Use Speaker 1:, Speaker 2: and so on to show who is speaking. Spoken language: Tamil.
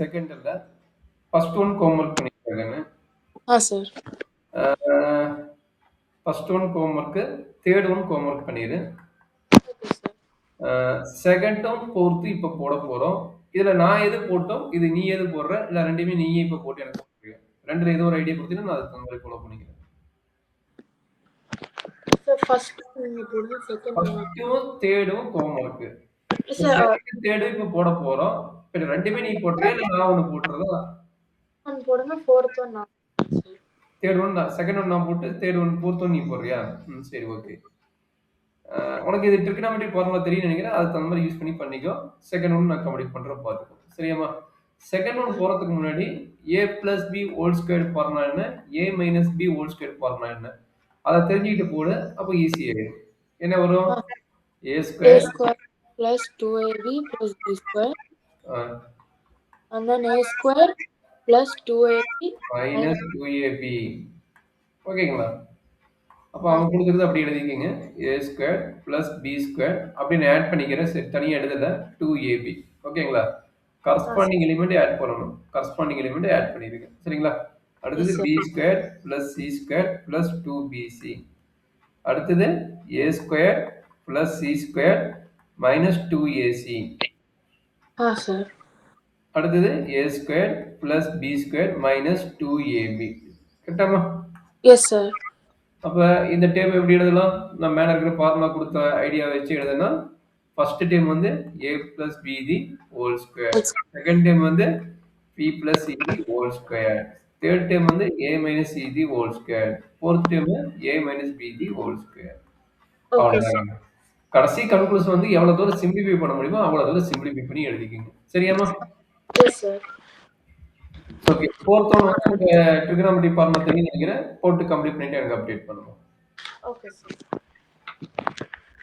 Speaker 1: செகண்ட் இல்ல ஃபர்ஸ்ட் ஒன் ஹோம்ஒர்க் பண்ணிருக்காங்க.
Speaker 2: Sir
Speaker 1: first one homework, third one homework பண்ணிரு.
Speaker 2: Okay sir.
Speaker 1: செகண்டும் ஃபோர்த்து இப்ப போட போறோம். இதுல நான் எது போட்டோம், இது நீ எது போடுற, இல்ல ரெண்டுமே நீயே இப்ப போட்டு எனக்கு சொல்றியா? ரெண்டுல ஏதோ ஒரு ஐடியா கொடுத்தீங்கன்னா நான் அதுக்கு தகுந்த மாதிரி ஃபாலோ பண்ணிக்கிறேன்.
Speaker 2: சார் ஃபர்ஸ்ட் நீங்க போடுங்க, செகண்ட்
Speaker 1: ஃபர்ஸ்டும் தேர்டும் ஹோம்ஒர்க்.
Speaker 2: சார்
Speaker 1: செகண்ட் தேர்டும் இப்ப போட போறோம். இப்ப ரெண்டுமே நீ போடுறியா இல்ல நான் ஒண்ணு போட்டுறதா?
Speaker 2: ஒன் போடுங்க, ஃபோர்த் ஒன் நான்.
Speaker 1: தேர்ட் ஒன் செகண்ட் ஒன் நான் போட்டு தேர்ட் ஒன் ஃபோர்த் ஒன் நீ போடுறியா? சரி ஓகே. உனக்கு இது ட்ரிகனாமெட்ரி ஃபார்முலா தெரியும் நினைக்கிறேன். அதுக்கு தகுந்த மாதிரி யூஸ் பண்ணி பண்ணிக்கோ. செகண்ட் ஒன் நான் கம்ப்ளீட் பண்றேன் பார்த்துக்கோ. சரியாம்மா? செகண்ட் ஒன் போறதுக்கு முன்னாடி a plus b whole square formula என்ன, a minus b whole square formula என்ன, அதை தெரிஞ்சுக்கிட்டு போடு. அப்போ ஈஸி ஆயிடும். என்ன வரும்? a square
Speaker 2: plus 2ab plus b square
Speaker 1: and
Speaker 2: and then a square plus 2ab
Speaker 1: minus 2ab. ஓகேங்களா? அப்போ அவங்க கொடுக்குறது அப்படி எழுதிக்கிங்க. a square plus B square அப்படின்னு ஆட் பண்ணிக்கிறேன். சரி, தனியாக எழுதல. 2ab. ஓகேங்களா? கரஸ்பாண்டிங் எலிமெண்ட் ஆட் பண்ணணும். கரஸ்பாண்டிங் எலிமெண்ட் ஆட் பண்ணிருங்க. சரிங்களா? அடுத்தது
Speaker 2: Yes, sir.
Speaker 1: b square plus C square plus 2bc. அடுத்தது a square plus C square minus 2ac.
Speaker 2: சார்.
Speaker 1: அடுத்தது a square plus B square minus 2ab. கரெக்டாமா?
Speaker 2: Yes sir.
Speaker 1: அப்ப இந்த டேம் எப்படி எழுதலாம்? நான் மேல இருக்கிற ஃபார்முலா கொடுத்த ஐடியா வச்சு எழுதுனா, ஃபர்ஸ்ட் டேம் வந்து a plus b the whole square, second dam வந்து p plus c the whole square, third dam வந்து a minus c the whole square, fourth dam a minus b the whole square. அவ்வளவுதான். கடைசி கன்க்ளூஷன் வந்து எவ்வளவு தூரம் சிம்பிளிஃபை பண்ண முடியுமோ அவ்வளவு தூரம் சிம்பிளிஃபை பண்ணி எழுதிக்கிங்க. சரியாமா?
Speaker 2: Yes sir.
Speaker 1: Okay. Fourth one வந்து ட்ரிகனாமெட்ரி ஃபார்முலா தெரியும் நினைக்கிறேன். போட்டு கம்ப்ளீட் பண்ணிட்டு எனக்கு அப்டேட் பண்ணுங்க.
Speaker 2: Okay sir.